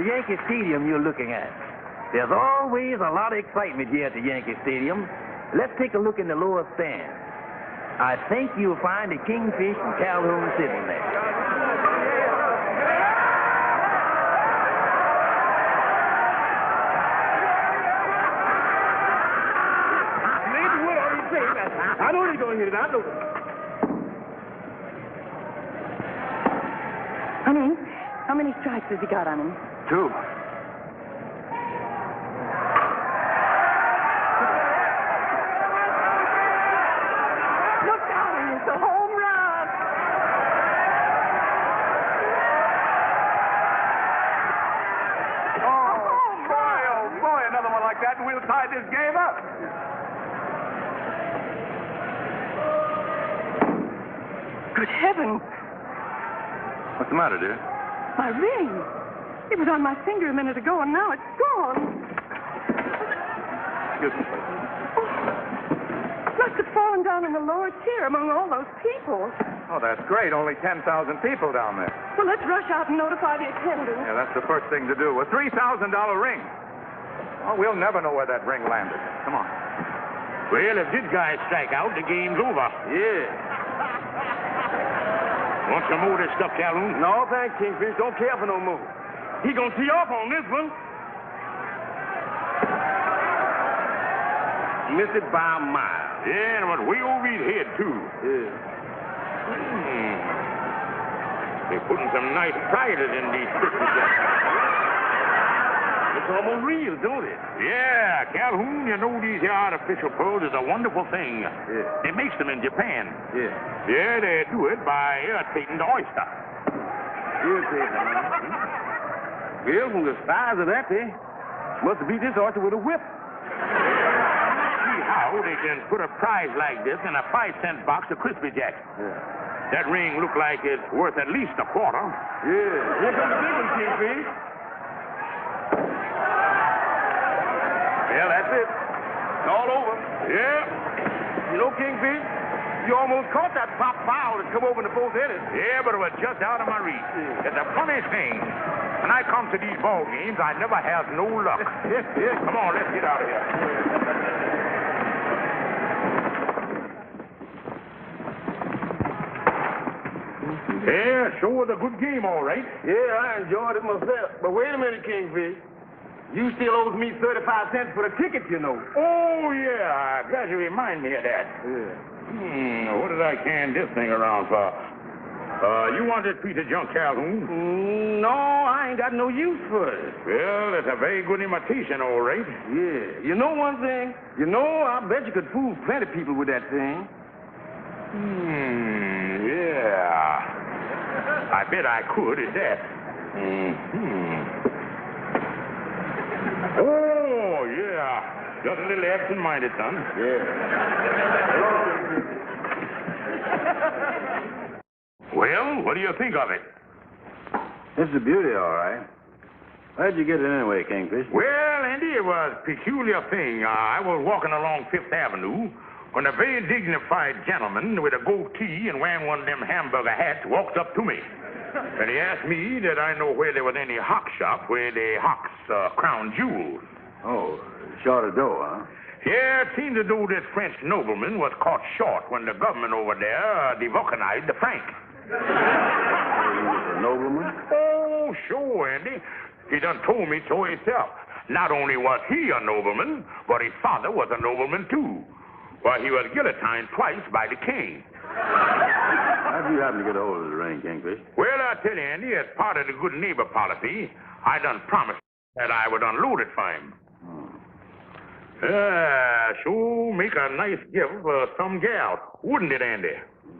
Yankee Stadium you're looking at. There's always a lot of excitement here at the Yankee Stadium. Let's take a look in the lower stand. I think you'll find the Kingfish and Calhoun sitting there. Maybe what are you saying? I know they're going to hit it. I know. Honey, how many strikes has he got on him? 2. Look out, it's a home run. Oh, boy, another one like that, and we'll tie this game up. Good heavens. What's the matter, dear? My ring. It was on my finger a minute ago, and now it's gone. Excuse me. It must have fallen down in the lower tier among all those people. Oh, that's great. Only 10,000 people down there. Well, let's rush out and notify the attendant. Yeah, that's the first thing to do. A $3,000 ring. Oh, we'll never know where that ring landed. Come on. Well, if this guy strike out, the game's over. Yeah. Want some more of this stuff, Calhoun? No, thanks, Kingfish. Don't care for no more. He gonna tee off on this one. Missed it by a mile. Yeah, and it was way over his head, too. Yeah. They're putting some nice prizes in these crackerjacks. It's almost real, don't it? Yeah, Calhoun, you know these here artificial pearls is a wonderful thing. Yeah. They makes them in Japan. Yeah. Yeah, they do it by irritating the oyster. Irritating, huh? Well, from the size of that, they must have beat this oyster with a whip. See how they can put a prize like this in a 5-cent box of crispy jacks. Yeah. That ring look like it's worth at least a quarter. Yeah. Here comes the big one, Kingfish. Well, that's it. It's all over. Yeah. You know, Kingfish, you almost caught that pop foul that come over in the fourth inning. Yeah, but it was just out of my reach. It's a funny thing. When I come to these ball games, I never have no luck. Come on, let's get out of here. Yeah, sure was a good game, all right. Yeah, I enjoyed it myself. But wait a minute, Kingfish. You still owes me 35 cents for the ticket, you know. Oh, yeah. Glad you remind me of that. Yeah. What did I can this thing around for? You want this piece of junk, Calhoun? No, I ain't got no use for it. Well, it's a very good imitation, all right. Yeah. You know one thing? You know, I bet you could fool plenty of people with that thing. Yeah. I bet I could at that. Oh, yeah. Just a little absent-minded, son. Yeah. Well, what do you think of it? It's a beauty, all right. Where'd you get it anyway, Kingfish? Well, Andy, it was a peculiar thing. I was walking along Fifth Avenue when a very dignified gentleman with a goatee and wearing one of them hamburger hats walked up to me. And he asked me that I know where there was any hock shop where they hawks crown jewels. Oh, short of dough, huh? Yeah, it seems as though this French nobleman was caught short when the government over there devulcanized the franc. He was a nobleman? Oh, sure, Andy. He done told me so himself. Not only was he a nobleman, but his father was a nobleman, too. Why, he was guillotined twice by the king. How'd you happen to get a hold of the ring, Kingfish? Well, I tell you, Andy, as part of the good neighbor policy, I done promised that I would unload it for him. Sure make a nice gift for some gal, wouldn't it, Andy?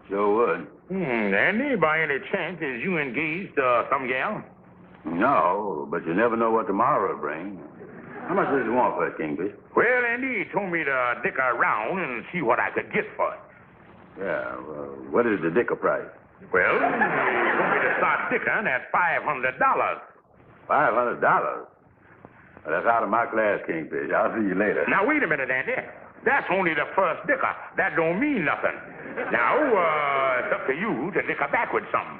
Sure would. Andy, by any chance, is you engaged some gal? No, but you never know what tomorrow will bring. How much does he want for it, Kingfish? Well, Andy, he told me to dick around and see what I could get for it. Yeah, what is the dicker price? Well, you want me to start dickering at $500. $500? Well, that's out of my class, Kingfish. I'll see you later. Now, wait a minute, Andy. That's only the first dicker. That don't mean nothing. Now, it's up to you to dicker back with something.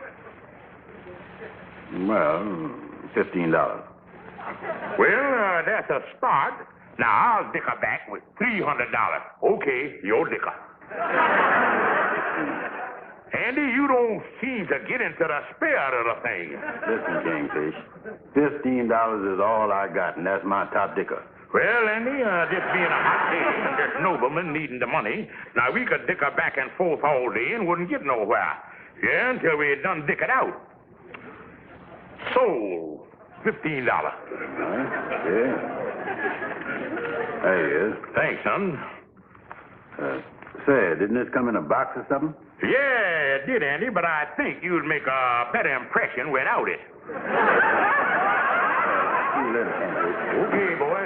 Well, $15. Well, that's a start. Now, I'll dicker back with $300. Okay, your dicker. Andy, you don't seem to get into the spirit of the thing. Listen, Kingfish, $15 is all I got, and that's my top dicker. Well, Andy, this being a hot day and this nobleman needing the money, now we could dicker back and forth all day and wouldn't get nowhere. Yeah, until we done dickered out. So, $15. Yeah. There he is. Thanks, son. Say, didn't this come in a box or something? Yeah, it did, Andy, but I think you'd make a better impression without it. See you later, Kingfish. Okay, boy.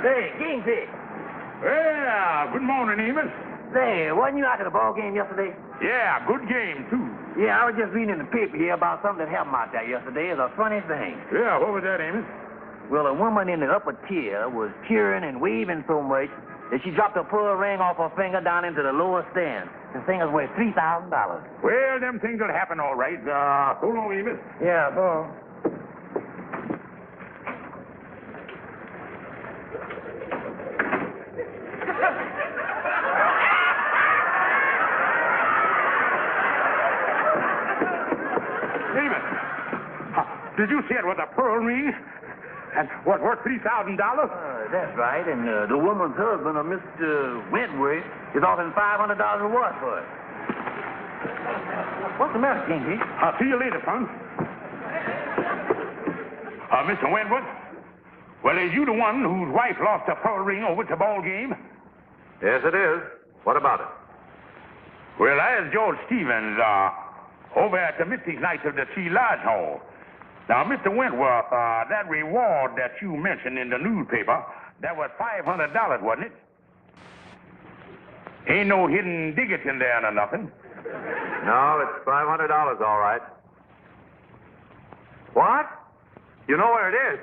Say, Kingfish. Well, good morning, Amos. Say, wasn't you out at the ball game yesterday? Yeah, good game, too. Yeah, I was just reading in the paper here about something that happened out there yesterday. It's a funny thing. Yeah, what was that, Amos? Well, a woman in the upper tier was cheering and waving so much that she dropped a pearl ring off her finger down into the lower stand. The thing is worth $3,000. Well, them things will happen all right. So long, Amos. Yeah, so. Amos, did you see it was a pearl ring? And what, worth $3,000? That's right, and the woman's husband, Mr. Wentworth, is offering $500 reward for it. What's the matter, Kingfish? I'll see you later, son. Mr. Wentworth? Well, is you the one whose wife lost a pearl ring over at the ball game? Yes, it is. What about it? Well, I asked George Stevens over at the Mystic Nights of the Sea Lodge Hall. Now, Mr. Wentworth, that reward that you mentioned in the newspaper, that was $500, wasn't it? Ain't no hidden digits in there or nothing. No, it's $500, all right. What? You know where it is?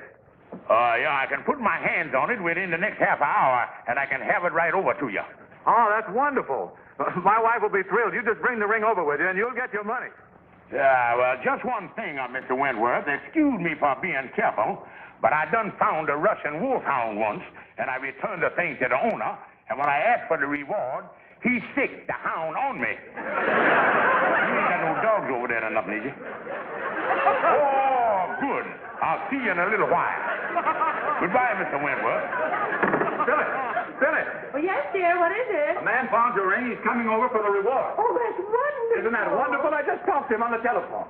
Yeah, I can put my hands on it within the next half hour, and I can have it right over to you. Oh, that's wonderful. My wife will be thrilled. You just bring the ring over with you, and you'll get your money. Yeah, well, just one thing, Mr. Wentworth. Excuse me for being careful, but I done found a Russian wolfhound once, and I returned the thing to the owner, and when I asked for the reward, he sicked the hound on me. You ain't got no dogs over there or nothing, is you? Oh, good. I'll see you in a little while. Goodbye, Mr. Wentworth. Billy, Oh, yes, dear. What is it? a man found your ring. He's coming over for the reward. Oh, that's wonderful. Isn't that wonderful? I just talked to him on the telephone.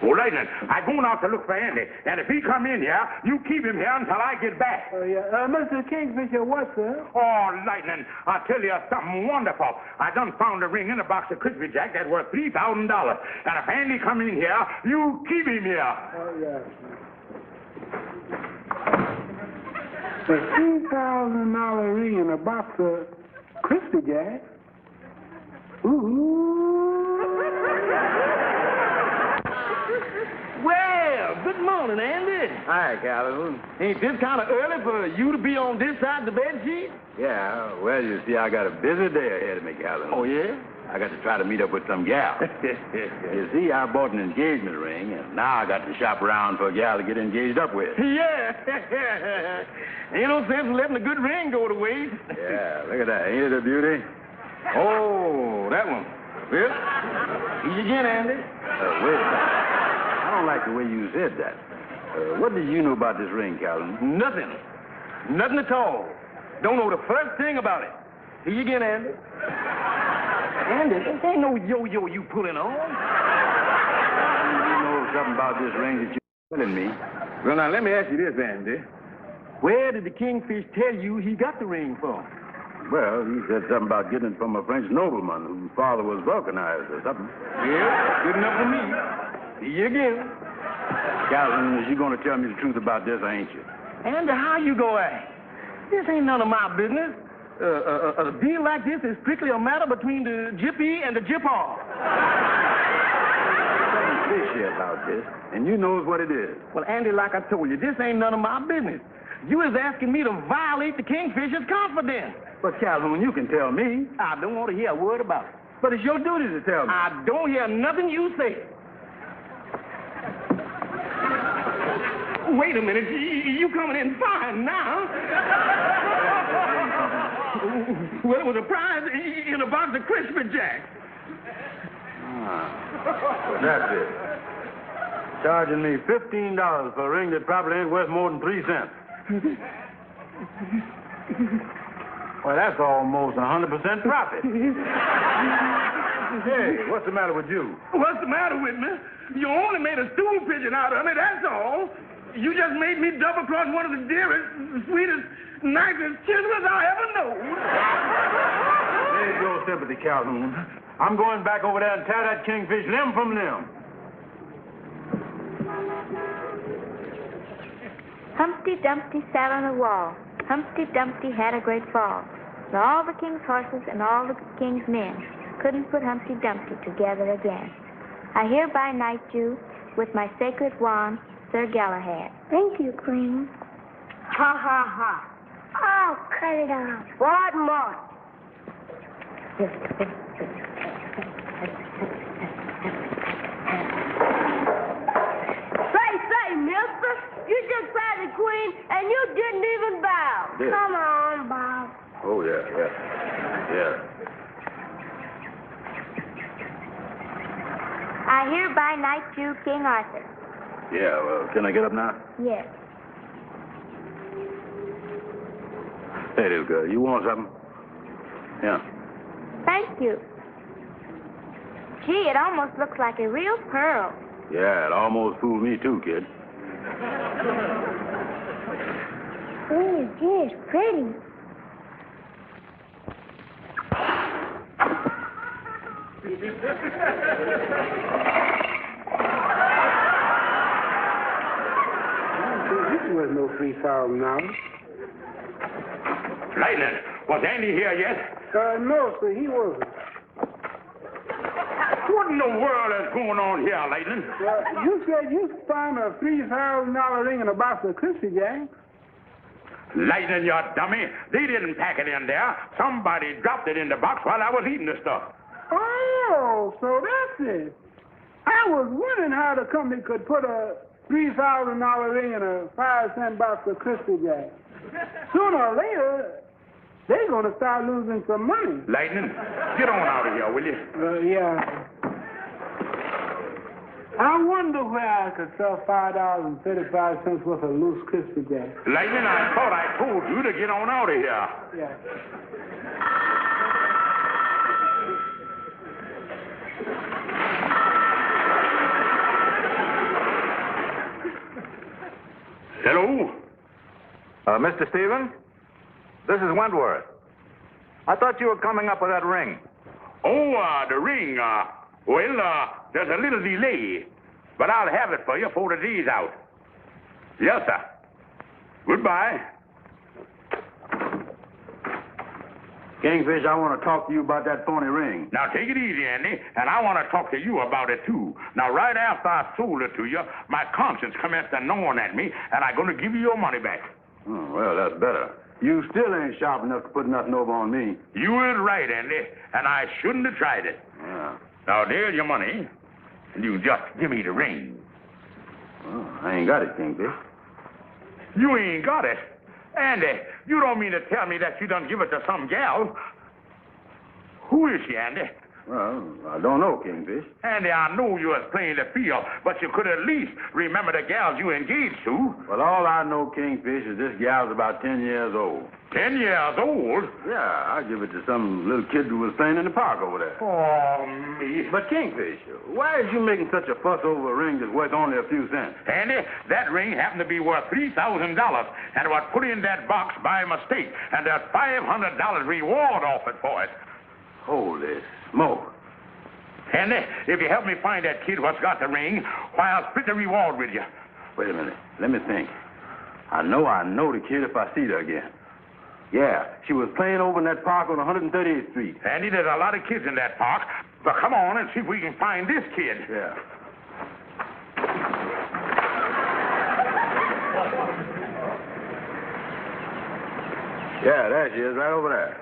All right, then. I'm going out to look for Andy. And if he come in here, you keep him here until I get back. Oh, yeah. Mr. Kingfish, what, sir? Oh, Lightning, I'll tell you something wonderful. I done found a ring in a box of crackerjack that's worth $3,000. And if Andy come in here, you keep him here. Oh, yeah. A $3,000 ring in a box of crackerjack? Ooh. Well, good morning, Andy. Hi, Calvin. Ain't this kind of early for you to be on this side of the bed sheet? Yeah, well, you see, I got a busy day ahead of me, Calvin. Oh, yeah? I got to try to meet up with some gal. You see, I bought an engagement ring, and now I got to shop around for a gal to get engaged up with. Yeah. Ain't no sense in letting a good ring go to waste. Yeah, look at that. Ain't it a beauty? Oh, that one. Well, easy again, Andy. Wait a minute. I don't like the way you said that. What do you know about this ring, Calvin? Nothing. Nothing at all. Don't know the first thing about it. See you again, Andy. Andy, this ain't no yo-yo you pulling on. You know something about this ring that you're telling me. Well, now, let me ask you this, Andy. Where did the Kingfish tell you he got the ring from? Well, he said something about getting it from a French nobleman whose father was vulcanized or something. Yeah, good enough for me. See you again. Calvin, is you going to tell me the truth about this, or ain't you? Andy, how you gonna act? This ain't none of my business. A deal like this is strictly a matter between the gyppy and the gypper. Fishy about this, and you knows what it is. Well, Andy, like I told you, this ain't none of my business. You is asking me to violate the Kingfisher's confidence. But Calhoun, you can tell me. I don't want to hear a word about it. But it's your duty to tell me. I don't hear nothing you say. Wait a minute. You coming in fine now. Well, it was a prize in a box of crispy jacks. That's it. Charging me $15 for a ring that probably ain't worth more than 3 cents. Well, that's almost 100% profit. Hey, what's the matter with you? What's the matter with me? You only made a stool pigeon out of me, that's all. You just made me double-cross one of the dearest, sweetest, nicest children I ever know. There's your sympathy, Calhoun. I'm going back over there and tear that kingfish limb from limb. Humpty Dumpty sat on a wall. Humpty Dumpty had a great fall. And all the king's horses and all the king's men couldn't put Humpty Dumpty together again. I hereby knight you with my sacred wand, Sir Galahad. Thank you, Queen. Ha, ha, ha. Oh, cut it out. What more? Say, mister, you just patted the Queen and you didn't even bow. Yeah. Come on, Bob. Oh, yeah. I hereby knight you, King Arthur. Yeah, well, can I get up now? Yes. Hey, little girl, you want something? Yeah. Thank you. Gee, it almost looks like a real pearl. Yeah, it almost fooled me too, kid. Oh, gee, it's pretty. This was no $3,000. Lightning, was Andy here yet? No, sir, he wasn't. What in the world is going on here, Lightning? You said you found a $3,000 ring in a box of crispy jacks. Lightning, you dummy. They didn't pack it in there. Somebody dropped it in the box while I was eating the stuff. Oh, so that's it. I was wondering how the company could put a $3,000 ring in a 5-cent box of crispy jacks. Sooner or later, they're going to start losing some money. Lightning, get on out of here, will you? Yeah. I wonder where I could sell $5.35 worth of loose crispy jacks. Lightning, I thought I told you to get on out of here. Yeah. Hello? Mr. Stevens? This is Wentworth. I thought you were coming up with that ring. Oh, the ring. There's a little delay. But I'll have it for you before the day's out. Yes, sir. Goodbye. Kingfish, I want to talk to you about that phony ring. Now, take it easy, Andy, and I want to talk to you about it, too. Now, right after I sold it to you, my conscience commenced a gnawing at me, and I'm going to give you your money back. Oh, well, that's better. You still ain't sharp enough to put nothing over on me. You ain't right, Andy, and I shouldn't have tried it. Yeah. Now, there's your money, and you just give me the ring. Well, I ain't got it, Kingfish. You ain't got it? Andy, you don't mean to tell me that you done give it to some gal? Who is she, Andy? Well, I don't know, Kingfish. Andy, I know you was playing the field, but you could at least remember the gals you engaged to. Well, all I know, Kingfish, is this gal's about 10 years old. 10 years old? Yeah, I give it to some little kid who was playing in the park over there. Oh, me. But, Kingfish, why is you making such a fuss over a ring that's worth only a few cents? Andy, that ring happened to be worth $3,000, and it was put in that box by mistake, and there's $500 reward offered for it. Holy smoke. Andy, if you help me find that kid what's got the ring, why, I'll split the reward with you. Wait a minute. Let me think. I know the kid if I see her again. Yeah, she was playing over in that park on 138th Street. Andy, there's a lot of kids in that park. But come on and see if we can find this kid. Yeah. Yeah, there she is, right over there.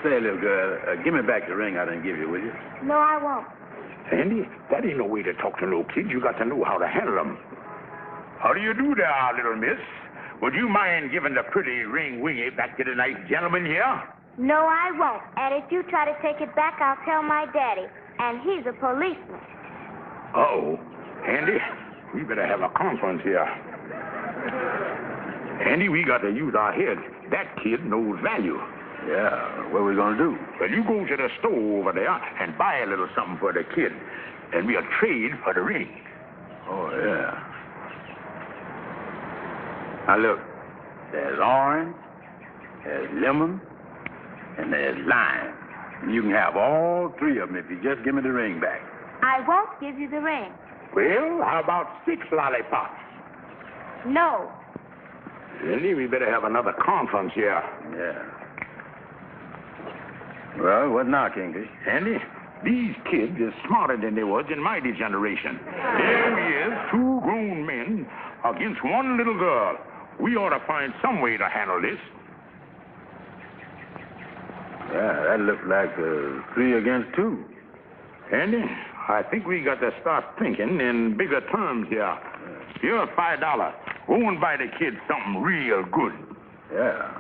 Say, little girl, give me back the ring I didn't give you, will you? No, I won't. Andy, that ain't no way to talk to little kids. You got to know how to handle them. How do you do there, little miss? Would you mind giving the pretty ring wingy back to the nice gentleman here? No, I won't. And if you try to take it back, I'll tell my daddy. And he's a policeman. Uh-oh. Andy, we better have a conference here. Andy, we got to use our heads. That kid knows value. Yeah, what are we going to do? Well, you go to the store over there and buy a little something for the kid. And we'll trade for the ring. Oh, yeah. Now, look, there's orange, there's lemon, and there's lime. And you can have all three of them if you just give me the ring back. I won't give you the ring. Well, how about 6 lollipops? No. Andy, we better have another conference here. Yeah. Well, what now, Kingfish? Andy, these kids is smarter than they was in my generation. Here we is, 2 grown men against 1 little girl. We ought to find some way to handle this. Yeah, that looks like 3 against 2. Andy, I think we got to start thinking in bigger terms here. Here's $5. Go and buy the kids something real good. Yeah.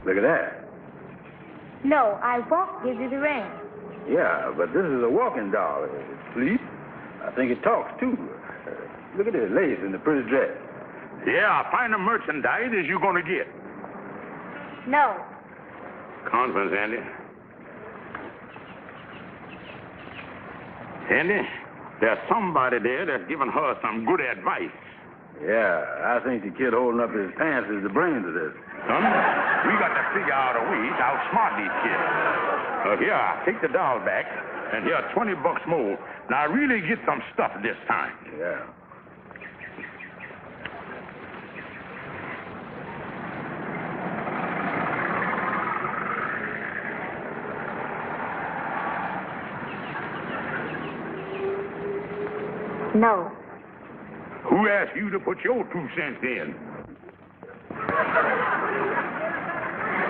Look at that. No, I won't give you the ring. Yeah, but this is a walking doll. It sleeps. I think it talks, too. Look at this lace in the pretty dress. Yeah, find the merchandise as you're going to get. No. Conference, Andy. Andy, there's somebody there that's giving her some good advice. Yeah, I think the kid holding up his pants is the brains of this. Son, we got to figure out a way to outsmart these kids. Here, take the doll back, and here, $20 more. Now, really get some stuff this time. Yeah. No. Who asked you to put your 2 cents in?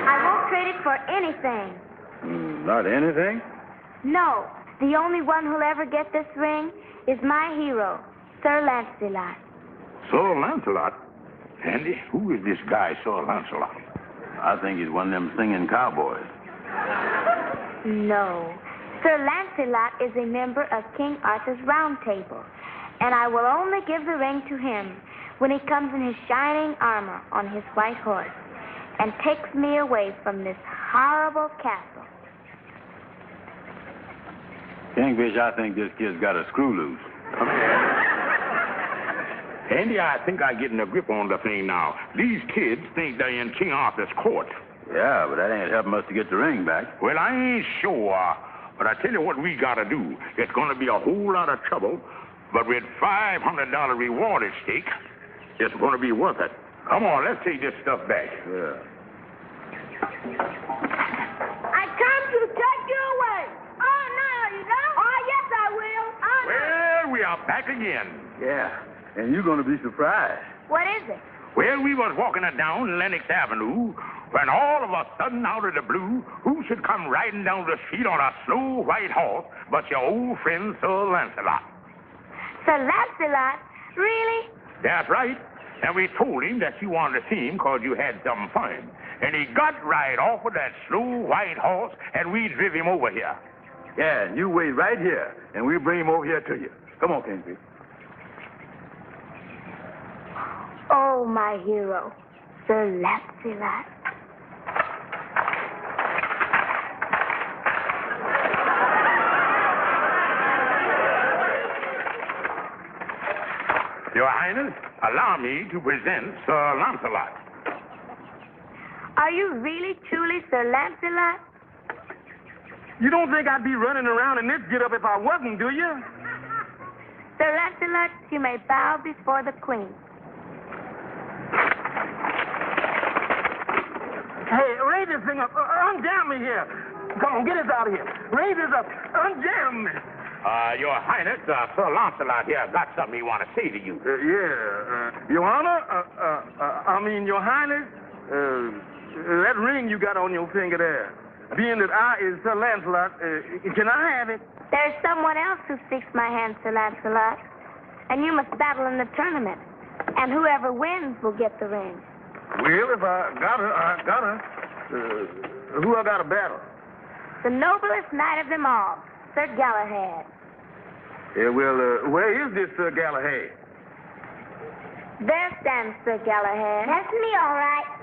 I won't trade it for anything. Not anything? No. The only one who'll ever get this ring is my hero, Sir Lancelot. Sir Lancelot? Andy, who is this guy, Sir Lancelot? I think he's one of them singing cowboys. No. Sir Lancelot is a member of King Arthur's Round Table, and I will only give the ring to him when he comes in his shining armor on his white horse and takes me away from this horrible castle. Kingfish, I think this kid's got a screw loose. Andy, I think I'm getting a grip on the thing now. These kids think they're in King Arthur's court. Yeah, but that ain't helping us to get the ring back. Well, I ain't sure, but I tell you what we got to do. It's going to be a whole lot of trouble, but with $500 reward at stake, it's going to be worth it. Come on, let's take this stuff back. Yeah. I come to take you away. Oh, no, you don't. Oh, yes, I will. Oh, no. Well, we are back again. Yeah, and you're going to be surprised. What is it? Well, we was walking down Lenox Avenue when all of a sudden, out of the blue, who should come riding down the street on a slow white horse but your old friend, Sir Lancelot. Sir Lancelot? Really? That's right. And we told him that you wanted to see him because you had something for him. And he got right off of that slow white horse, and we driv him over here. Yeah, and you wait right here, and we'll bring him over here to you. Come on, Kingfish. Oh, my hero, Sir Lancelot. Your Highness, allow me to present Sir Lancelot. Are Are you really, truly Sir Lancelot? You don't think I'd be running around in this get-up if I wasn't, do you? Sir Lancelot, you may bow before the Queen. Hey, raise this thing up. Unjam me here. Come on, get us out of here. Raise this up. Unjam me. Your Highness, Sir Lancelot here got something he want to say to you. Your Honor, Your Highness, that ring you got on your finger there, being that I is Sir Lancelot, can I have it? There's someone else who speaks my hand, Sir Lancelot. And you must battle in the tournament. And whoever wins will get the ring. Well, if I got her, I got her. Who I got to battle? The noblest knight of them all, Sir Galahad. Yeah, well, where is this Sir Galahad? There stands Sir Galahad. That's me, all right.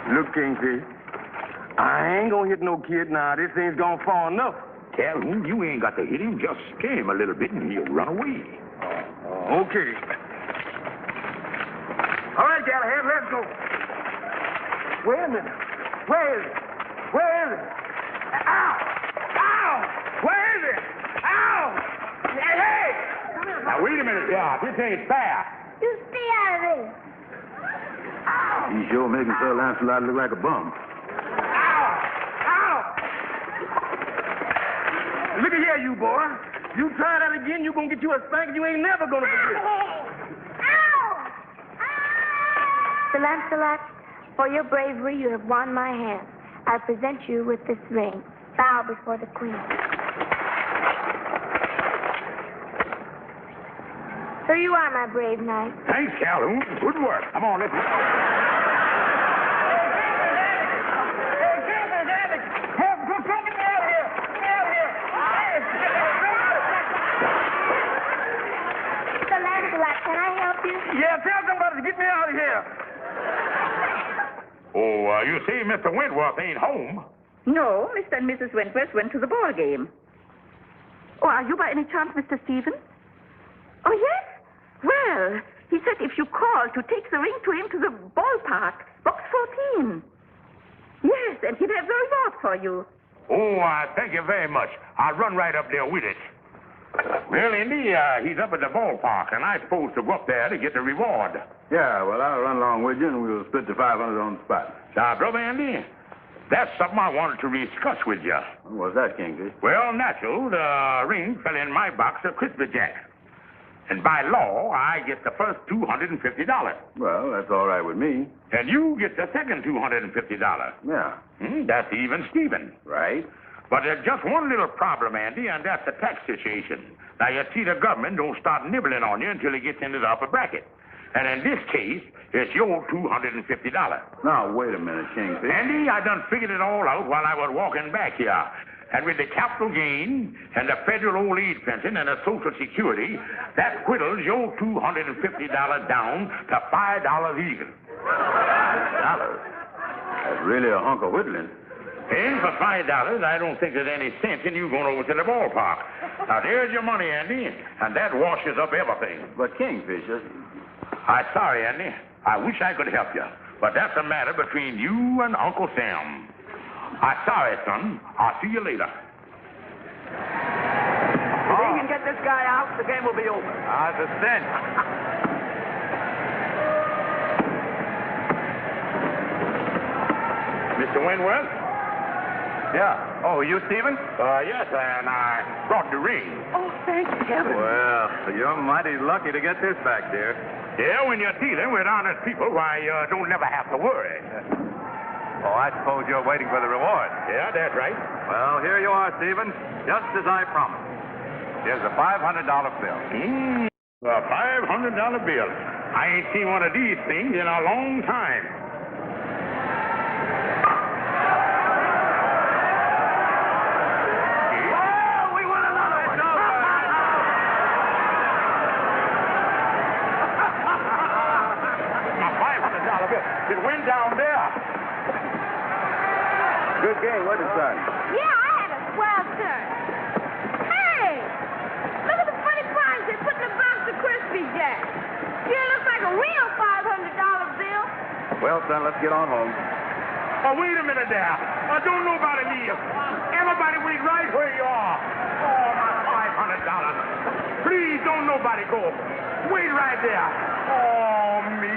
Look, Kingfish, I ain't gonna hit no kid now. This thing's gone far enough. Calhoun, you ain't got to hit him. Just scare him a little bit and he'll run away. Okay. All right, Galahad, let's go. Wait a minute. Where is it? Where is it? Ow! Ow! Where is it? Ow! Hey, hey! Now, wait a minute, George. This ain't fair. You stay out of this. He's sure making Sir Lancelot look like a bum. Ow! Ow! Look at here, you boy. You try that again, you're going to get you a spanking you ain't never going to forget. Ow! Sir Lancelot, for your bravery, you have won my hand. I present you with this ring. Bow before the Queen. So you are my brave knight. Thanks, Calhoun. Good work. Come on, let's... Sir Lancelot, can I help you? Yeah, tell somebody to get me out of here. Oh, you see, Mr. Wentworth ain't home. No, Mr. and Mrs. Wentworth went to the ball game. Oh, are you by any chance Mr. Stevens? Oh, yes? Well, he said if you called to take the ring to him to the ballpark, box 14. Yes, and he'd have the reward for you. Oh, thank you very much. I'll run right up there with it. Well, Indy, he's up at the ballpark, and I'm supposed to go up there to get the reward. Yeah, well, I'll run along with you, and we'll split the 500 on the spot. Now, Brother Andy, that's something I wanted to discuss with you. What's that, Kingfish? Well, natural, the ring fell in my box of crackerjack. And by law, I get the first $250. Well, that's all right with me. And you get the second $250. Yeah. That's even Steven. Right. But there's just one little problem, Andy, and that's the tax situation. Now, you see, the government don't start nibbling on you until it gets into the upper bracket. And in this case, it's your $250. Now, wait a minute, Kingfish. Andy, I done figured it all out while I was walking back here. And with the capital gain and the federal old age pension and the Social Security, that whittles your $250 down to $5 even. $5? That's really a hunk of whittling. And for $5, I don't think there's any sense in you going over to the ballpark. Now, there's your money, Andy, and that washes up everything. But, Kingfish, I'm sorry, Andy. I wish I could help you, but that's a matter between you and Uncle Sam. I'm sorry, son. I'll see you later. If he can get this guy out, the game will be over. It's a cinch. Mr. Wentworth? Yeah. Oh, you, Stephen? Yes, and I brought the ring. Oh, thank heaven. Well, you're mighty lucky to get this back, dear. Yeah, when you're dealing with honest people, why, you don't never have to worry. Oh, I suppose you're waiting for the reward. Yeah, that's right. Well, here you are, Stephen, just as I promised. Here's a $500 bill. A $500 bill. I ain't seen one of these things in a long time. It went down there. Good game, wasn't it, son? Yeah, I had a swell turn. Hey! Look at the funny prize they put in the box of crispy jack. Yeah, it looks like a real Well, son, let's get on home. Oh, wait a minute there. Don't nobody leave. Everybody wait right where you are. Oh, my $500. Please don't nobody go. Wait right there. Oh, me.